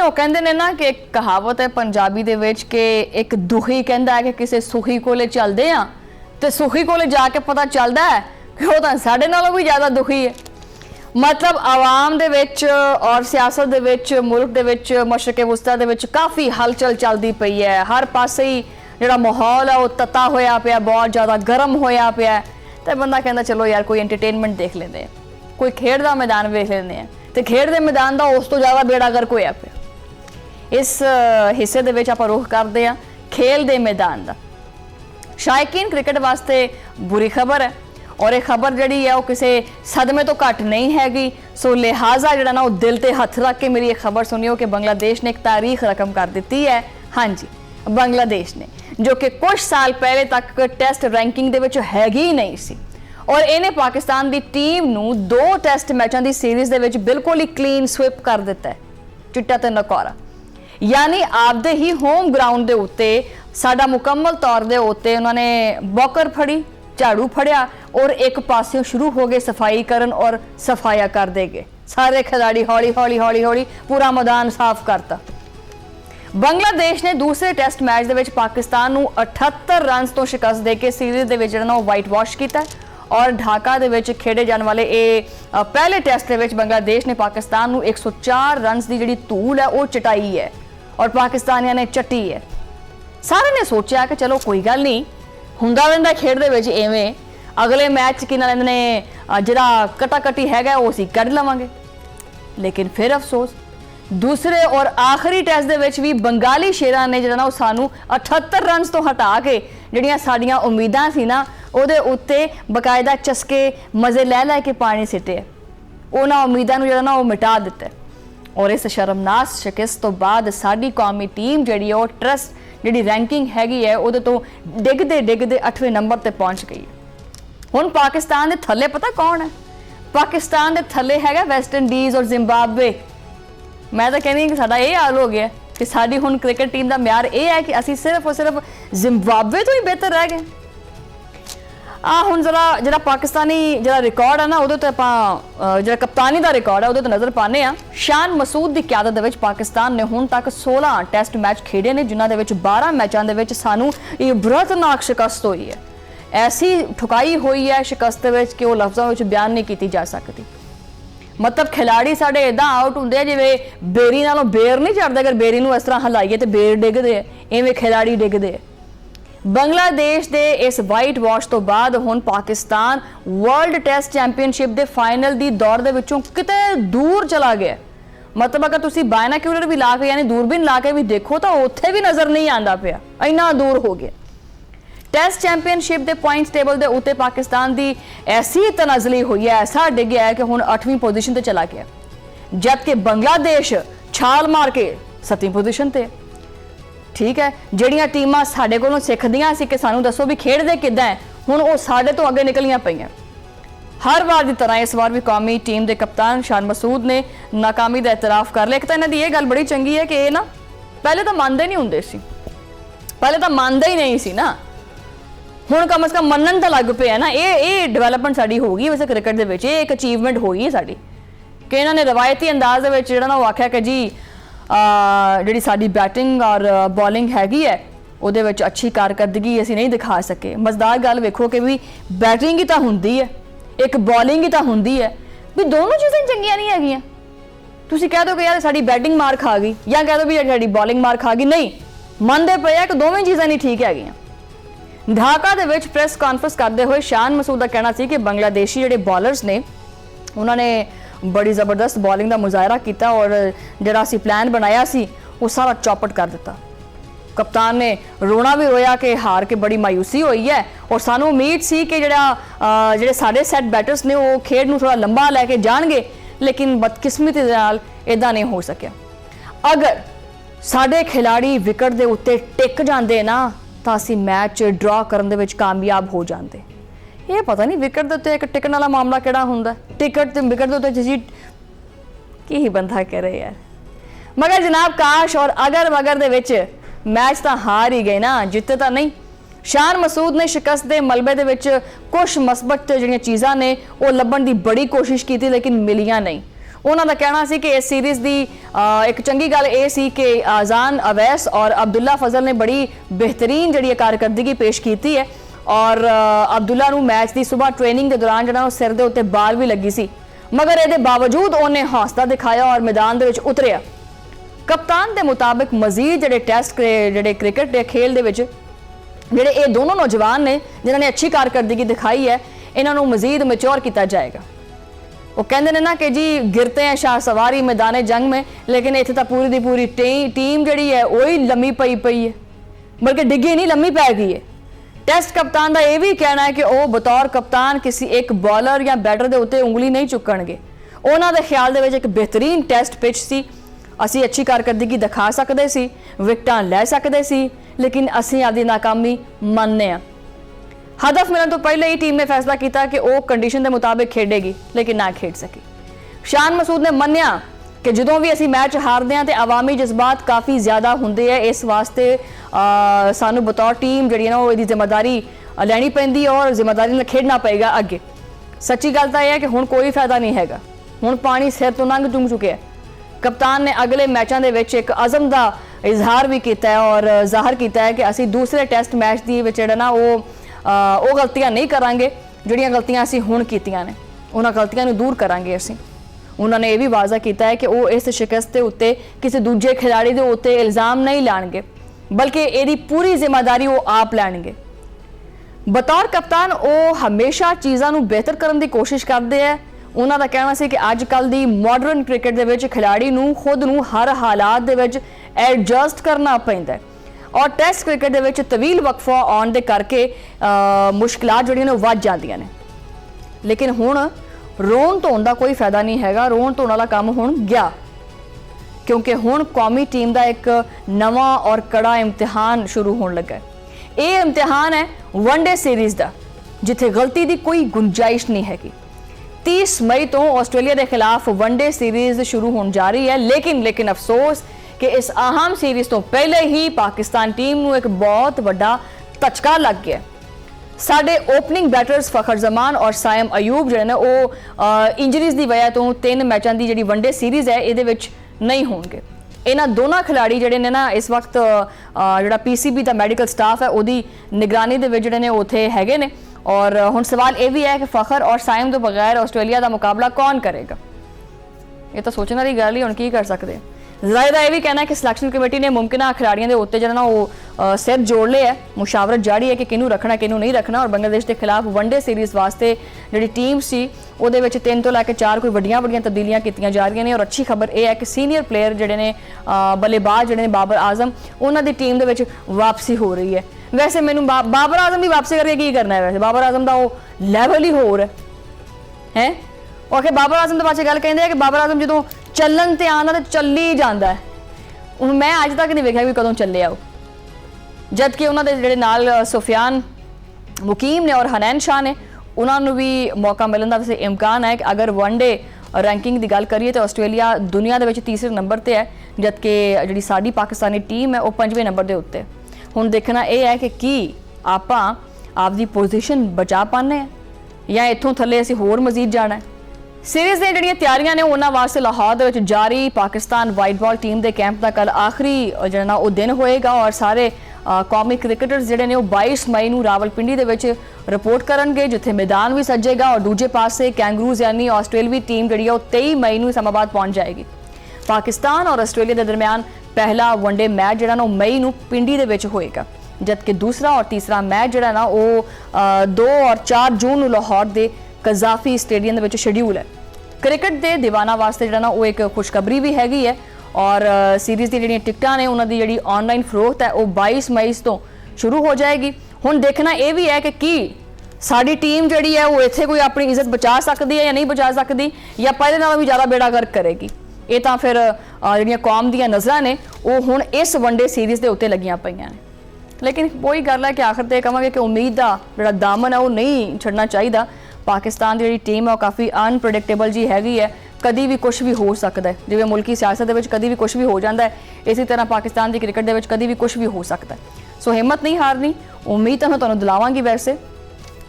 ਉਹ ਕਹਿੰਦੇ ਨੇ ਨਾ ਕਿ ਇੱਕ ਕਹਾਵਤ ਹੈ ਪੰਜਾਬੀ ਦੇ ਵਿੱਚ ਕਿ ਇੱਕ ਦੁਖੀ ਕਹਿੰਦਾ ਹੈ ਕਿ ਕਿਸੇ ਸੁਖੀ ਕੋਲੇ ਚੱਲਦੇ ਆ ਤੇ ਸੁਖੀ ਕੋਲੇ ਜਾ ਕੇ ਪਤਾ ਚੱਲਦਾ ਹੈ ਕਿ ਉਹ ਤਾਂ ਸਾਡੇ ਨਾਲੋਂ ਵੀ ਜ਼ਿਆਦਾ ਦੁਖੀ ਹੈ। मतलब आवाम दे विच और सियासत दे विच मुल्क दे विच मशरक़े वुस्ता दे विच काफ़ी हलचल चलती पई है। हर पासे ही जिहड़ा माहौल है वो तता होया पिया, बहुत ज़्यादा गर्म होया पिया। तो बंदा कहता चलो यार कोई एंटरटेनमेंट देख लेंदे हैं, कोई खेड दा मैदान वेख लेंदे हैं। तो खेड दे मैदान दा उस तो ज़्यादा बेड़ा गर्क होया पिया। इस हिस्से दे विच आपां रुख करदे हां खेल दे मैदान दा। शायकीन क्रिकेट वास्ते बुरी खबर है और ये खबर जी है वो किसी सदमे तो घट नहीं हैगी। सो लिहाजा जो ना वो दिल ते हथ रख के मेरी ये खबर सुनियो कि बांग्लादेश ने एक तारीख रकम कर दी है। हाँ जी, बांग्लादेश ने जो कि कुछ साल पहले तक टेस्ट रैंकिंग दे विच हैगी ही नहीं सी और इन्हें पाकिस्तान की टीम नू 2 टेस्ट मैचों की सीरीज़ दे विच बिल्कुल ही क्लीन स्विप कर दिता है, चिट्टा ते नकौरा। यानी आपदे ही होम ग्राउंड दे उत्ते साडा मुकम्मल तौर दे उत्ते उन्होंने बौकर फड़ी, झाड़ू फड़िया और एक पासे शुरू हो गए सफाई करन और सफाया कर दे गए। सारे खिलाड़ी हौली हौली हौली हौली पूरा मैदान साफ करता। बांग्लादेश ने दूसरे टेस्ट मैच दे विच पाकिस्तान नू 78 रन तो शिकस्त दे के सीरीज़ दे विच जिहड़ा ना वाइट वॉश किया और ढाका दे विच खेडे जाने वाले ये पहले टेस्ट दे विच बांग्लादेश ने पाकिस्तान नू 104 रन की जिहड़ी धूल है वो चटाई है और पाकिस्तानियों ने चटी है। सारे ने सोचा कि चलो कोई गल नहीं, हुंदा रहिंदा खेड दे विच इवें अगले मैच कि ना ने जिहड़ा कटाकटी हैगा वो असीं कढ लवांगे। लेकिन फिर अफसोस दूसरे और आखिरी टेस्ट दे विच भी बंगाली शेरां ने जिहड़ा ना सानू 78 रन तो हटा के जिहड़ियां साडीआं उम्मीदां सी ना उहदे उत्ते बकायदा चस्के मज़े लै के पानी सिੱਟੇ उन्हां उम्मीदां नू जिहड़ा ना मिटा दित्ता। और इस शर्मनाक शिकस्त तो बाद साडी कौमी टीम जिहड़ी है ट्रस्ट जिहड़ी रैंकिंग हैगी है उहदे तो डिगदे डिगदे 8वें नंबर ते पहुंच गई है। हुण पाकिस्तान दे थल्ले पता कौन है? पाकिस्तान दे थल्ले हैगा वैस्ट इंडीज़ और जिम्बाब्वे। मैं तो कहनी कि साडा ये हाल हो गया कि साडी हुण क्रिकेट टीम का म्यार ये है कि असीं सिर्फ और सिर्फ जिम्बाब्वे तो ही बेहतर रह गए। हुण जरा जिहड़ा पाकिस्तानी जिहड़ा रिकॉर्ड है ना उहदे ते आपां जिहड़ा कप्तानी का रिकॉर्ड है उहदे ते नज़र पाने आ। शान मसूद की क्यादत दे विच पाकिस्तान ने हुण तक 16 टेस्ट मैच खेडे ने जिन्हां दे विच 12 मैचों दे विच सानू इबरतनाक शिकस्त हुई है। ऐसी ठुकाई हुई है शिकस्त विच कि वो लफ्ज़ों में बयान नहीं की जा सकती। मतलब खिलाड़ी साडे इदां आउट हुंदे जिवें बेरी नालों बेर नहीं चढ़दा, अगर बेरी नूं इस तरह हिलाइए तो बेर डिगदे, इवें खिलाड़ी डिगदे। बांग्लादेश दे इस वाइट वॉश तो बाद हुण पाकिस्तान वर्ल्ड टेस्ट चैंपीयनशिप दे फाइनल दी दौड़ दे विचों किते दूर चला गया। मतलब अगर तुसीं बायनाक्यूलर भी ला के यानी दूरबीन ला के भी देखो तो उत्थे भी नज़र नहीं आंदा पिया, इन्ना दूर हो गया। टेस्ट चैंपीयनशिप दे पॉइंट्स टेबल दे उत्ते पाकिस्तान दी ऐसी तनाजली हुई है, ऐसा डिग गया है कि हुण 8वीं पोजीशन ते चला गया, जबकि बांग्लादेश छाल मार के 7वीं पोजीशन ते। ठीक है, जिहड़ियां टीमां साडे कोलों सिखदियां सी कि सानू दसो भी खेडदे किदां है, हुण वो साडे तो अगे निकलियां पईयां। हर बार की तरह इस बार भी कौमी टीम के कप्तान शान मसूद ने नाकामी का एतराफ़ कर लिया। एक तो इन्हां दी ये गल बड़ी चंगी है कि ये ना पहले तो मानते नहीं हुंदे सी, पहले तो मानते ही नहीं सी ना, हुण कम से कम मनन तो लग पे है ना। ये डिवेलपमेंट साडी हो गई वैसे क्रिकेट दे विच, ये एक अचीवमेंट हो गई है साडी कि इन्होंने रवायती अंदाज दे विच जिहड़ा ना वो आख्या कि जी जिहड़ी साडी बैटिंग और बॉलिंग हैगी है उहदे विच अच्छी कारकर्दगी असीं नहीं दिखा सके। मज़ेदार गल वेखो कि भी बैटिंग ही तो हुंदी है, एक बॉलिंग ही तो हुंदी है, भी दोनों चीज़ें चंगियां नहीं हैगियां। तुसीं कह दो कि यार साडी बैटिंग मार खा गई या कह दो भी साडी बॉलिंग मार खा गई, नहीं मनदे पे है कि दोवें चीज़ां नहीं ठीक हैगियां। ढाका दे विच प्रेस कॉन्फ्रेंस करते हुए शान मसूद का कहना सी कि बांग्लादेशी जिहड़े बॉलर्स ने उन्होंने बड़ी ज़बरदस्त बॉलिंग का मुजाहरा किया और जिहड़ा असीं प्लान बनाया सी वो सारा चौपट कर दिता। कप्तान ने रोना भी रोया कि हार के बड़ी मायूसी हुई है और सानू उम्मीद सी कि जिहड़े साडे सैट बैटर्स ने वो खेड नूं थोड़ा लंबा लैके जाणगे, लेकिन बदकिस्मती दे नाल इदां नहीं हो सकिया। अगर साडे खिलाड़ी विकेट दे उत्ते टिक जांदे ना तो असीं मैच ड्रॉ करन दे विच कामयाब हो जांदे। ये पता नहीं विकेट दे उत्ते एक टिकण वाला मामला किहड़ा हुंदा, टिकट ते विकेट दे उत्ते जी की ही बंदा करे यार। मगर जनाब काश और अगर मगर दे विच मैच तो हार ही गए ना, जिते तो नहीं। शान मसूद ने शिकस्त के मलबे दे विच कुछ मसबत जिहड़ियां चीज़ां ने वो लभण की बड़ी कोशिश की लेकिन मिलियां नहीं। ਉਹਨਾਂ ਦਾ ਕਹਿਣਾ ਸੀ ਕਿ ਇਸ ਸੀਰੀਜ਼ ਦੀ ਇੱਕ ਚੰਗੀ ਗੱਲ ਇਹ ਸੀ ਕਿ ਆਜ਼ਾਨ ਅਵੈਸ ਔਰ ਅਬਦੁੱਲਾ ਫਜ਼ਲ ਨੇ ਬੜੀ ਬਿਹਤਰੀਨ ਜਿਹੜੀ ਕਾਰਕਰਦਗੀ ਪੇਸ਼ ਕੀਤੀ ਹੈ ਔਰ ਅਬਦੁੱਲਾ ਨੂੰ ਮੈਚ ਦੀ ਸਵੇਰ ਟ੍ਰੇਨਿੰਗ ਦੇ ਦੌਰਾਨ ਜਿਹੜਾ ਉਹ ਸਿਰ ਦੇ ਉੱਤੇ ਬਾਲ ਵੀ ਲੱਗੀ ਸੀ, ਮਗਰ ਇਹਦੇ ਬਾਵਜੂਦ ਉਹਨੇ ਹੌਸਲਾ ਦਿਖਾਇਆ ਔਰ ਮੈਦਾਨ ਦੇ ਵਿੱਚ ਉਤਰਿਆ। ਕਪਤਾਨ ਦੇ ਮੁਤਾਬਕ ਮਜ਼ੀਦ ਜਿਹੜੇ ਟੈਸਟ ਜਿਹੜੇ ਕ੍ਰਿਕਟ ਦੇ ਖੇਲ ਦੇ ਵਿੱਚ ਜਿਹੜੇ ਇਹ ਦੋਨੋਂ ਨੌਜਵਾਨ ਨੇ ਜਿਨ੍ਹਾਂ ਨੇ ਅੱਛੀ ਕਾਰਕਰਦਗੀ ਦਿਖਾਈ ਹੈ, ਇਹਨਾਂ ਨੂੰ ਮਜ਼ੀਦ ਮੈਚੁਰ ਕੀਤਾ ਜਾਏਗਾ। वो कहते हैं ना कि जी गिरते हैं शाह सवारी मैदान जंग में, लेकिन इत्थे तो पूरी दी पूरी टीम जी है वही लम्मी पई है, बल्कि डिग्गी नहीं लम्मी पै गई है। टेस्ट कप्तान का यह भी कहना है कि वह बतौर कप्तान किसी एक बॉलर या बैटर के उत्ते उंगली नहीं चुकणगे। उन्होंने ख्याल दे विच एक बेहतरीन टेस्ट पिच सी, असी अच्छी कारकरदगी दिखा सकते सी, विकटां लै सकते सी, लेकिन असी आपकी नाकामी मनने आ। हदफ मिलने तो पहले ही टीम ने फैसला किया कि वह कंडीशन के मुताबिक खेडेगी, लेकिन ना खेड सकी। शान मसूद ने मन्निया कि जदों भी असी मैच हारते हैं तो अवामी जज्बात काफ़ी ज़्यादा होंगे है, इस वास्ते सानू बतौर टीम जी ना वो जिम्मेदारी लैनी पैंदी और जिम्मेदारी नाल खेडना पेगा अगे। सच्ची गल तो यह है कि हुण कोई फायदा नहीं हैगा, हुण पानी सिर तो लंघ चुक चुके हैं। कप्तान ने अगले मैचों के विच एक अज़म का इजहार भी किया है और जाहिर किया है कि असी दूसरे टेस्ट मैच की जिहड़ा ना वो गलतियां नहीं करांगे जिहड़ियां गलतियां असी हुण कीतियां ने, उन्हां गलतियां नूं दूर करांगे असी। उन्होंने ये भी वाजा किया है कि वो इस शिकस्त के उत्ते किसी दूजे खिलाड़ी के उत्ते इल्ज़ाम नहीं लाएंगे, बल्कि इसकी पूरी जिम्मेदारी वो आप लैणगे। बतौर कप्तान वो हमेशा चीज़ों को बेहतर करने की कोशिश करते हैं। उन्हों का कहना है कि अजकल की मॉडर्न क्रिकेट के खिलाड़ी नूं खुद नूं हर हालात दे विच एडजस्ट करना पैंदा है और टेस्ट क्रिकेट दे विच तवील वक्फा आउण दे करके मुश्किलात जिहड़ियां ने वध जांदियां ने। लेकिन हुण रोण धोण का कोई फायदा नहीं हैगा, रोण धोण वाला काम हुण गया, क्योंकि हुण कौमी टीम का एक नवा और कड़ा इम्तिहान शुरू होने लगा है। ये इम्तिहान है वनडे सीरीज़ का, जिथे गलती की कोई गुंजाइश नहीं हैगी। 30 मई तो आस्ट्रेलिया के खिलाफ वनडे सीरीज़ शुरू होने जा रही है, लेकिन अफसोस कि इस अहम सीरीज़ तो पहले ही पाकिस्तान टीम को एक बहुत बड़ा धचका लग गया। साडे ओपनिंग बैटर्स फखर जमान और सायम अयूब जो ने वो इंजरीज़ की वजह तो 3 मैचों की जी वनडे सीरीज़ है ये नहीं होंगे। इन्होंने दोनों खिलाड़ी जोड़े ने ना इस वक्त जो PCB का मैडिकल स्टाफ है उसकी निगरानी के जोड़े ने उत्थे हैगे ने। और हुण सवाल ये भी है कि फखर और सायम तो बगैर आस्ट्रेलिया का मुकाबला कौन करेगा, ये तो सोचने वाली गल ही, हुण की कर सकते हैं। ज़ाहिर का यह भी कहना है कि सिलेक्शन कमेटी ने मुमकिन खिलाड़ियों के उत्ते जो ना वो सिर जोड़ लिया है, मुशावरत जारी है कि किनू रखना किनू नहीं रखना। और बांग्लादेश के खिलाफ वनडे सीरीज़ वास्ते जी टीम सी उहदे विच 3 तो लैके 4 कोई वड्डियां तब्दीलियां कीतियां जा रही हैं। और अच्छी खबर यह है कि सीनियर प्लेयर जोड़े ने बल्लेबाज जोड़े ने बाबर आजम उन्होंने टीम के विच वापसी हो रही है। वैसे मैनू बाबर आजम की वापसी करके की करना है, वैसे बाबर आजम का वो लैवल ही होर है। और आखिर बाबर आजम के पास गल कहते हैं कि बाबर आजम जो ਚੱਲਣ ਤੇ ਆਉਣਾ ਤਾਂ ਚੱਲੀ ਜਾਂਦਾ ਹੈ। ਹੁਣ मैं ਅੱਜ तक नहीं वेखिया भी कदों ਚੱਲੇ आओ, जबकि उन्होंने ਜਿਹੜੇ ਨਾਲ सुफियान मुकीम ने और हनैन शाह ने उन्होंने भी मौका मिलने का वैसे इम्कान है कि अगर वनडे रैंकिंग की गल करिए तो आस्ट्रेलिया दुनिया के तीसरे नंबर पर है, जबकि जी साड़ी पाकिस्तानी टीम है वो 5वें नंबर के उत्ते। हुण देखना यह है कि आपां आपकी पोजीशन बचा पाने या इत्थों थले असीं होर मजीद जाना है। सीरीज़ दी जिहड़ियां तैयारियां ने उन्हां वास्ते लाहौर दे विच जारी पाकिस्तान वाइट बॉल टीम के कैंप का कल आखिरी जिहड़ा ना वो दिन होएगा और सारे कौमी क्रिकेटर्स जिहड़े ने 22 मई नूं रावलपिंडी दे विच रिपोर्ट करनगे, जिथे मैदान भी सजेगा। और दूजे पासे कैंगरूज यानी आस्ट्रेलवी टीम जिहड़ी है 23 मई नूं इस्लामाबाद पहुंच जाएगी। पाकिस्तान और आस्ट्रेलिया के दरमियान पहला वनडे मैच जिहड़ा ना मई नूं पिंडी दे विच होएगा, जबकि दूसरा और तीसरा मैच जिहड़ा ना वो 2 और 4 जून नूं लाहौर के कज़ाफी स्टेडियम के शेड्यूल है। क्रिकेट के दीवाना वास्ते जो वो एक खुशखबरी भी हैगी है और सीरीज़ की जी टिकटां ने उन्होंने जी ऑनलाइन फरोख्त है वो 22 मई तो शुरू हो जाएगी। हुण देखना ये भी है कि साड़ी टीम जी है वो इत्थे कोई अपनी इज्जत बचा सकती है या नहीं बचा सकती, या पहले नालों भी ज़्यादा बेड़ा गर्क करेगी। ये तो फिर जिहड़ियां कौम दीयां नज़रां ने वो हुण इस वनडे सीरीज़ के उत्ते लगियां पईयां ने। लेकिन वही गल है कि आखिर तो कहांगे कि उम्मीद का जिहड़ा दामन है वो नहीं छड्डना चाहिए। पाकिस्तान की जी टीम है वो काफ़ी अनप्रडिक्टेबल जी हैगी है, कभी भी कुछ भी हो सकता है। जिवें मुल्की सियासत के कभी भी कुछ भी हो जाता है, इसी तरह पाकिस्तान की क्रिकेट के कभी भी कुछ भी हो सकता है। सो हिम्मत नहीं हारनी, उम्मीद तो मैं तुहानूं दिलावांगी। वैसे